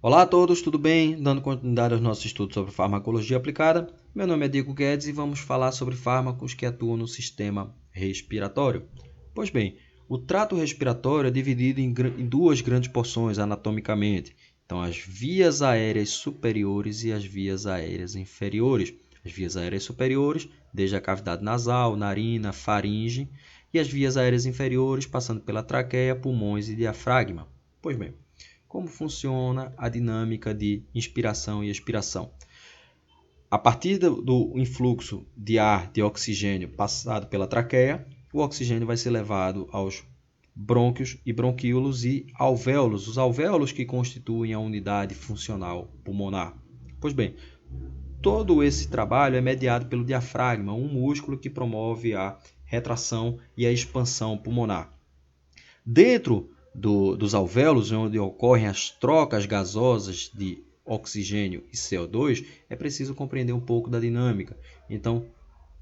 Olá a todos, tudo bem? Dando continuidade aos nossos estudos sobre farmacologia aplicada, meu nome é Diego Guedes e vamos falar sobre fármacos que atuam no sistema respiratório. Pois bem, o trato respiratório é dividido em duas grandes porções anatomicamente. Então, as vias aéreas superiores e as vias aéreas inferiores. As vias aéreas superiores, desde a cavidade nasal, narina, faringe, e as vias aéreas inferiores, passando pela traqueia, pulmões e diafragma. Pois bem, como funciona a dinâmica de inspiração e expiração? A partir do influxo de ar, de oxigênio passado pela traqueia, o oxigênio vai ser levado aos brônquios e bronquíolos e alvéolos, os alvéolos que constituem a unidade funcional pulmonar. Pois bem, todo esse trabalho é mediado pelo diafragma, um músculo que promove a retração e a expansão pulmonar. Dentro dos alvéolos, onde ocorrem as trocas gasosas de oxigênio e CO2, é preciso compreender um pouco da dinâmica. Então,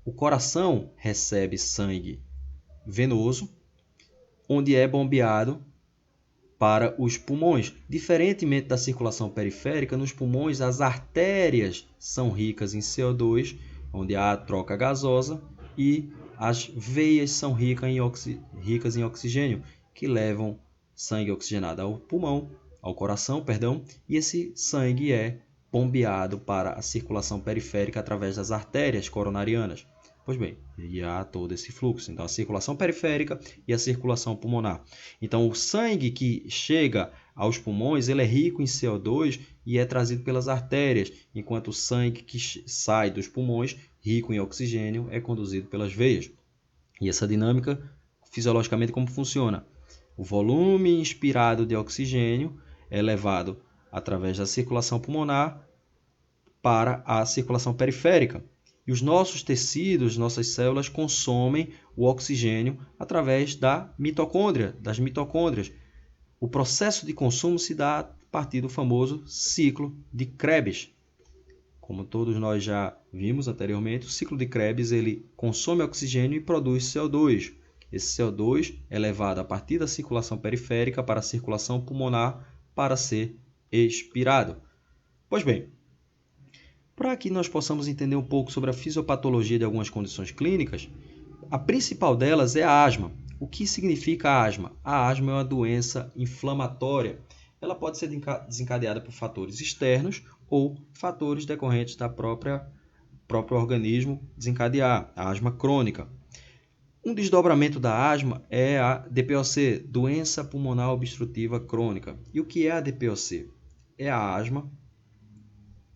o coração recebe sangue venoso, onde é bombeado para os pulmões. Diferentemente da circulação periférica, nos pulmões as artérias são ricas em CO2, onde há a troca gasosa, e as veias são ricas em oxigênio, que levam sangue oxigenado ao pulmão, ao coração, e esse sangue é bombeado para a circulação periférica através das artérias coronarianas. Pois bem, e há todo esse fluxo. Então, a circulação periférica e a circulação pulmonar. Então, o sangue que chega aos pulmões, ele é rico em CO2 e é trazido pelas artérias, enquanto o sangue que sai dos pulmões, rico em oxigênio, é conduzido pelas veias. E essa dinâmica, fisiologicamente, como funciona? O volume inspirado de oxigênio é levado através da circulação pulmonar para a circulação periférica. E os nossos tecidos, nossas células, consomem o oxigênio através das mitocôndrias. O processo de consumo se dá a partir do famoso ciclo de Krebs. Como todos nós já vimos anteriormente, o ciclo de Krebs ele consome oxigênio e produz CO2. Esse CO2 é levado a partir da circulação periférica para a circulação pulmonar para ser expirado. Pois bem, para que nós possamos entender um pouco sobre a fisiopatologia de algumas condições clínicas, a principal delas é a asma. O que significa a asma? A asma é uma doença inflamatória. Ela pode ser desencadeada por fatores externos ou fatores decorrentes da próprio organismo desencadear, a asma crônica. Um desdobramento da asma é a DPOC, doença pulmonar obstrutiva crônica. E o que é a DPOC? É a asma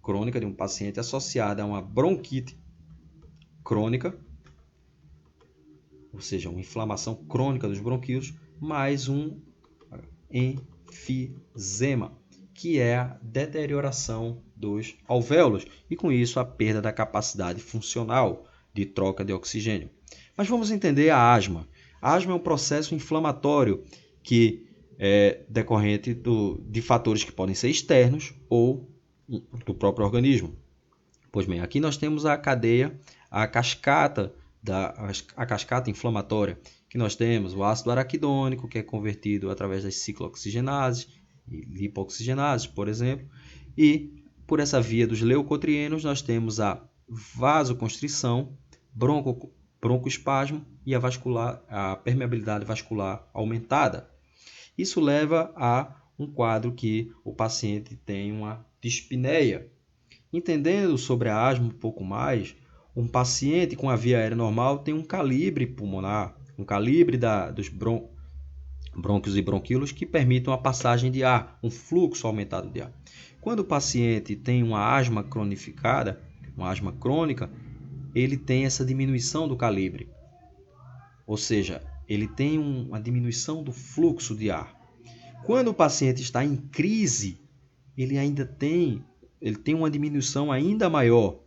crônica de um paciente associada a uma bronquite crônica, ou seja, uma inflamação crônica dos bronquíolos, mais um enfisema, que é a deterioração dos alvéolos e, com isso, a perda da capacidade funcional de troca de oxigênio. Mas vamos entender a asma. A asma é um processo inflamatório que é decorrente de fatores que podem ser externos ou do próprio organismo. Pois bem, aqui nós temos a cadeia, a cascata inflamatória, que nós temos o ácido araquidônico, que é convertido através das ciclooxigenases e lipoxigenases, por exemplo, e por essa via dos leucotrienos nós temos a vasoconstrição, broncoespasmo e a permeabilidade vascular aumentada. Isso leva a um quadro que o paciente tem uma dispneia. Entendendo sobre a asma um pouco mais, um paciente com a via aérea normal tem um calibre pulmonar, um calibre dos brônquios e bronquíolos que permitem a passagem de ar, um fluxo aumentado de ar. Quando o paciente tem uma asma cronificada, uma asma crônica, ele tem essa diminuição do calibre, ou seja, ele tem uma diminuição do fluxo de ar. Quando o paciente está em crise, ele tem uma diminuição ainda maior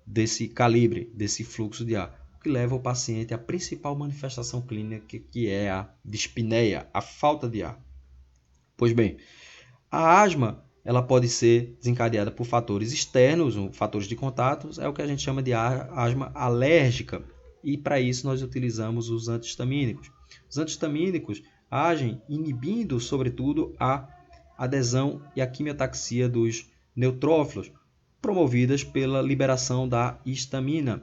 desse calibre, desse fluxo de ar, o que leva o paciente à principal manifestação clínica, que é a dispneia, a falta de ar. Pois bem, a asma ela pode ser desencadeada por fatores externos, fatores de contato, é o que a gente chama de asma alérgica, e para isso nós utilizamos os antihistamínicos. Os antihistamínicos agem inibindo, sobretudo, a adesão e a quimiotaxia dos neutrófilos, promovidas pela liberação da histamina.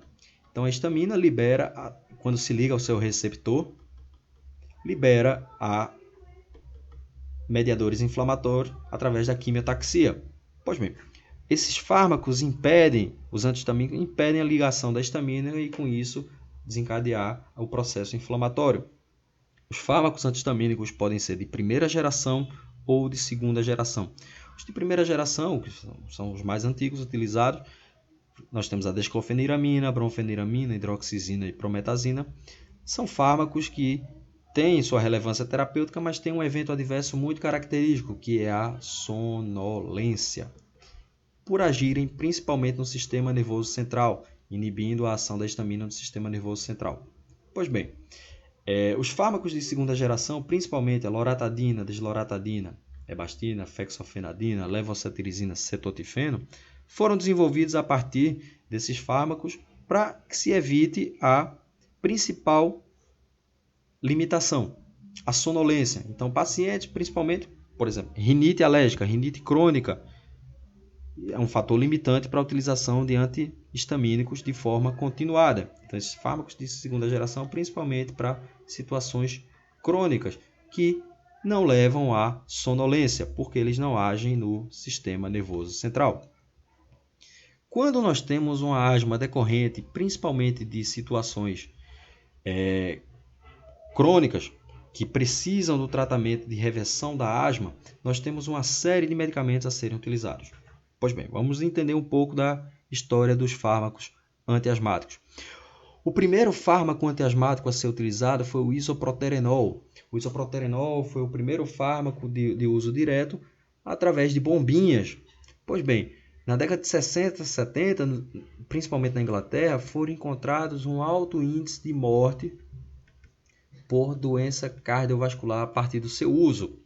Então, a histamina libera, quando se liga ao seu receptor, libera a mediadores inflamatórios através da quimiotaxia. Pois bem, esses fármacos os antihistamínicos impedem a ligação da histamina e, com isso, desencadear o processo inflamatório. Os fármacos antihistamínicos podem ser de primeira geração ou de segunda geração. Os de primeira geração, que são os mais antigos utilizados, nós temos a desclofeniramina, a bromfeniramina, hidroxizina e prometazina. São fármacos que têm sua relevância terapêutica, mas têm um evento adverso muito característico, que é a sonolência, por agirem principalmente no sistema nervoso central, inibindo a ação da histamina no sistema nervoso central. Pois bem, os fármacos de segunda geração, principalmente a loratadina, desloratadina, hebastina, fexofenadina, levocetirizina, cetotifeno, foram desenvolvidos a partir desses fármacos para que se evite a principal limitação, a sonolência. Então, pacientes, principalmente, por exemplo, rinite alérgica, rinite crônica, é um fator limitante para a utilização de antihistamínicos de forma continuada. Então, esses fármacos de segunda geração, principalmente para situações crônicas, que não levam à sonolência, porque eles não agem no sistema nervoso central. Quando nós temos uma asma decorrente, principalmente de situações crônicas, que precisam do tratamento de reversão da asma, nós temos uma série de medicamentos a serem utilizados. Pois bem, vamos entender um pouco da história dos fármacos antiasmáticos. O primeiro fármaco antiasmático a ser utilizado foi o isoproterenol. O isoproterenol foi o primeiro fármaco de uso direto através de bombinhas. Pois bem, na década de 60, 70, principalmente na Inglaterra, foram encontrados um alto índice de morte por doença cardiovascular a partir do seu uso.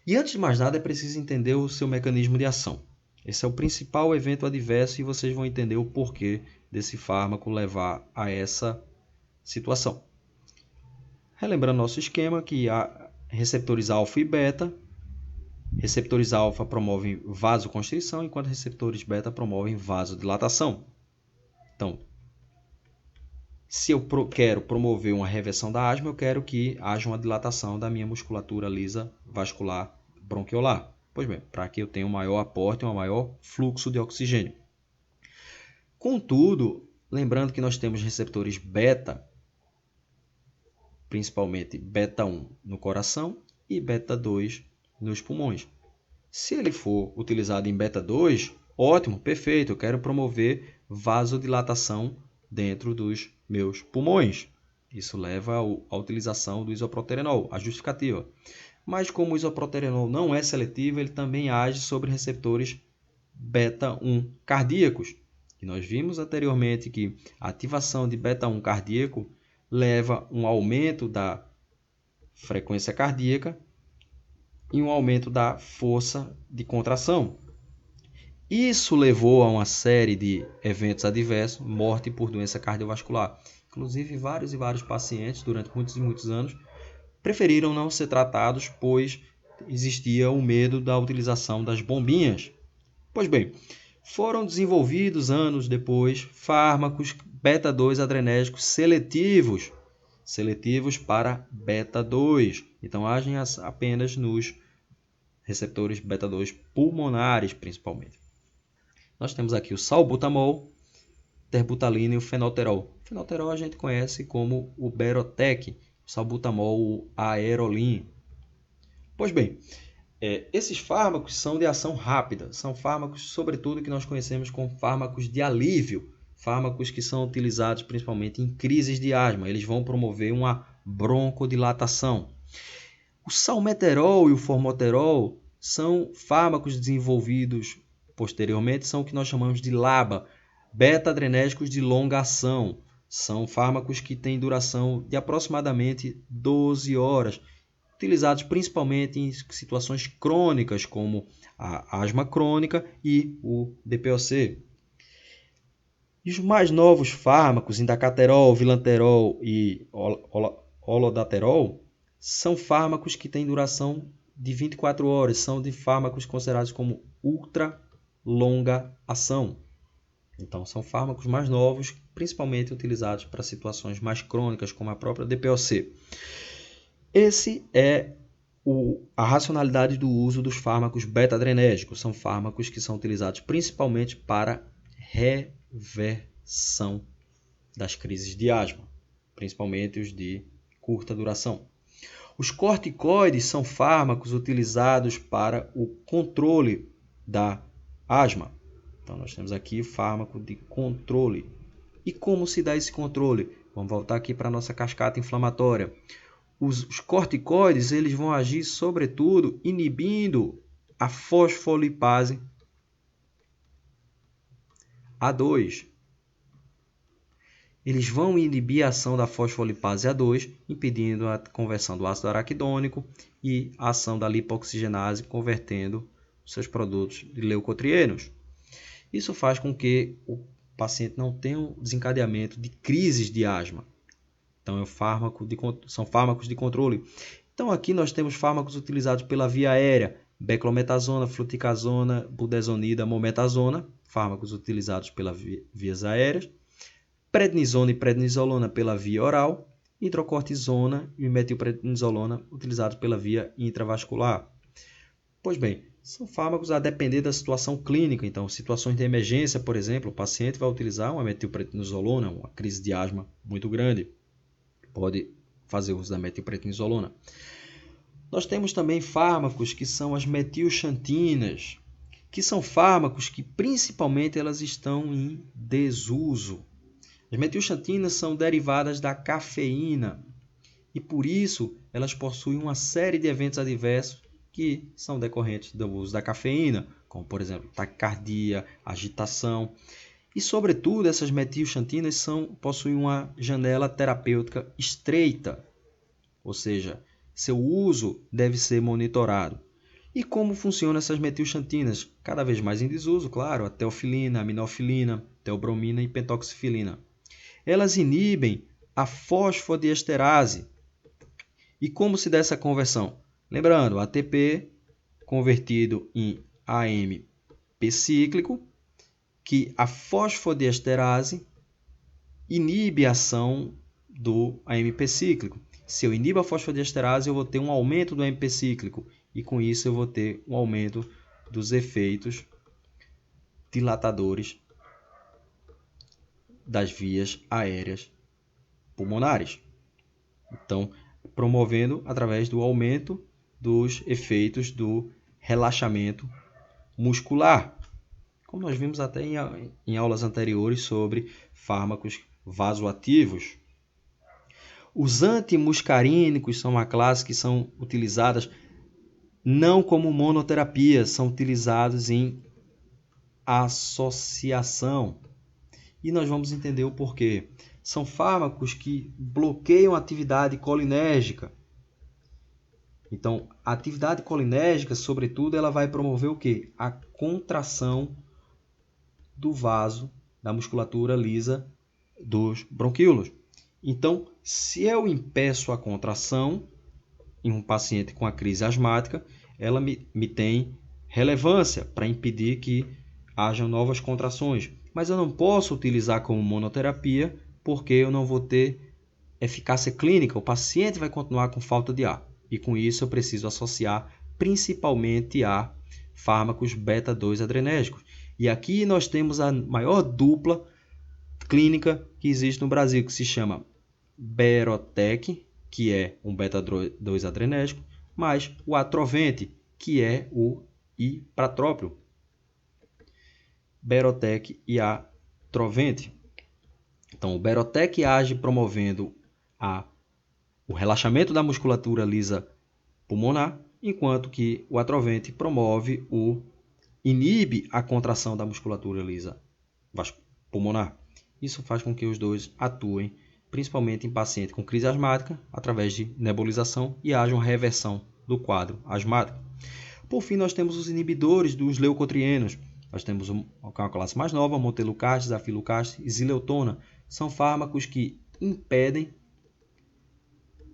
E antes de mais nada, é preciso entender o seu mecanismo de ação. Esse é o principal evento adverso e vocês vão entender o porquê desse fármaco levar a essa situação. Relembrando nosso esquema, que há receptores alfa e beta. Receptores alfa promovem vasoconstrição, enquanto receptores beta promovem vasodilatação. Então, se eu quero promover uma reversão da asma, eu quero que haja uma dilatação da minha musculatura lisa vascular bronquiolar. Pois bem, para que eu tenha um maior aporte, um maior fluxo de oxigênio. Contudo, lembrando que nós temos receptores beta, principalmente beta 1 no coração e beta 2 nos pulmões. Se ele for utilizado em beta 2, ótimo, perfeito, eu quero promover vasodilatação dentro dos meus pulmões. Isso leva à utilização do isoproterenol, a justificativa. Mas como o isoproterenol não é seletivo, ele também age sobre receptores beta 1 cardíacos. E nós vimos anteriormente que a ativação de beta 1 cardíaco leva a um aumento da frequência cardíaca e um aumento da força de contração. Isso levou a uma série de eventos adversos, morte por doença cardiovascular. Inclusive, vários e vários pacientes, durante muitos e muitos anos, preferiram não ser tratados, pois existia o medo da utilização das bombinhas. Pois bem, foram desenvolvidos anos depois fármacos beta-2 adrenérgicos seletivos para beta-2. Então, agem apenas nos receptores beta-2 pulmonares, principalmente. Nós temos aqui o salbutamol, terbutalina e o fenoterol. O fenoterol a gente conhece como o Berotec, o salbutamol, o Aerolin. Pois bem, esses fármacos são de ação rápida. São fármacos, sobretudo, que nós conhecemos como fármacos de alívio. Fármacos que são utilizados principalmente em crises de asma. Eles vão promover uma broncodilatação. O salmeterol e o formoterol são fármacos desenvolvidos posteriormente, são o que nós chamamos de LABA, beta-adrenérgicos de longa ação. São fármacos que têm duração de aproximadamente 12 horas, utilizados principalmente em situações crônicas, como a asma crônica e o DPOC. E os mais novos fármacos, indacaterol, vilanterol e olodaterol, são fármacos que têm duração de 24 horas são de fármacos considerados como ultra longa ação. Então, são fármacos mais novos, principalmente utilizados para situações mais crônicas, como a própria DPOC. Esse é a racionalidade do uso dos fármacos beta-adrenérgicos. São fármacos que são utilizados principalmente para reversão das crises de asma, principalmente os de curta duração. Os corticoides são fármacos utilizados para o controle da asma. Então, nós temos aqui fármaco de controle. E como se dá esse controle? Vamos voltar aqui para a nossa cascata inflamatória. Os corticoides eles vão agir, sobretudo, inibindo a fosfolipase A2. Eles vão inibir a ação da fosfolipase A2, impedindo a conversão do ácido araquidônico e a ação da lipoxigenase, convertendo seus produtos de leucotrienos. Isso faz com que o paciente não tenha um desencadeamento de crises de asma. Então, são fármacos de controle. Então, aqui nós temos fármacos utilizados pela via aérea, beclometasona, fluticasona, budesonida, mometasona, fármacos utilizados pelas vias aéreas, prednisona e prednisolona pela via oral, hidrocortisona e metilprednisolona utilizados pela via intravascular. Pois bem, são fármacos a depender da situação clínica. Então, situações de emergência, por exemplo, o paciente vai utilizar uma metilprednisolona, uma crise de asma muito grande. Pode fazer uso da metilprednisolona. Nós temos também fármacos que são as metilxantinas, que são fármacos que principalmente elas estão em desuso. As metilxantinas são derivadas da cafeína e por isso elas possuem uma série de eventos adversos que são decorrentes do uso da cafeína, como por exemplo taquicardia, agitação. E, sobretudo, essas metilxantinas possuem uma janela terapêutica estreita, ou seja, seu uso deve ser monitorado. E como funcionam essas metilxantinas? Cada vez mais em desuso, claro, a teofilina, aminofilina, teobromina e pentoxifilina. Elas inibem a fosfodiesterase. E como se dá essa conversão? Lembrando, ATP convertido em AMP cíclico, que a fosfodiesterase inibe a ação do AMP cíclico. Se eu inibo a fosfodiesterase, eu vou ter um aumento do AMP cíclico e com isso eu vou ter um aumento dos efeitos dilatadores das vias aéreas pulmonares. Então, promovendo através do aumento dos efeitos do relaxamento muscular, como nós vimos até em aulas anteriores sobre fármacos vasoativos. Os antimuscarínicos são uma classe que são utilizadas não como monoterapia, são utilizados em associação. E nós vamos entender o porquê. São fármacos que bloqueiam a atividade colinérgica. Então, a atividade colinérgica, sobretudo, ela vai promover o quê? A contração do vaso, da musculatura lisa dos bronquíolos. Então, se eu impeço a contração em um paciente com a crise asmática, ela me tem relevância para impedir que hajam novas contrações. Mas eu não posso utilizar como monoterapia porque eu não vou ter eficácia clínica. O paciente vai continuar com falta de ar. E com isso eu preciso associar principalmente a fármacos beta-2 adrenérgicos. E aqui nós temos a maior dupla clínica que existe no Brasil, que se chama Berotec, que é um beta-2 adrenérgico, mais o Atrovent, que é o ipratrópio. Berotec e Atrovent. Então, o Berotec age promovendo o relaxamento da musculatura lisa pulmonar, enquanto que o Atrovent inibe a contração da musculatura lisa pulmonar. Isso faz com que os dois atuem principalmente em paciente com crise asmática através de nebulização e haja uma reversão do quadro asmático. Por fim, nós temos os inibidores dos leucotrienos. Nós temos uma classe mais nova, montelukast, zafilukast e zileutona. São fármacos que impedem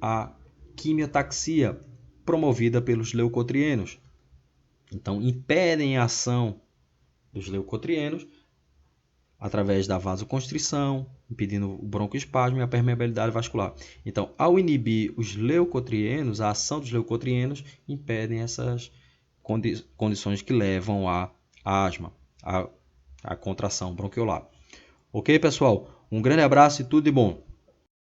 a quimiotaxia, promovida pelos leucotrienos. Então, impedem a ação dos leucotrienos através da vasoconstrição, impedindo o broncoespasmo e a permeabilidade vascular. Então, ao inibir os leucotrienos, a ação dos leucotrienos impedem essas condições que levam à asma, à contração bronquiolar. Ok, pessoal? Um grande abraço e tudo de bom!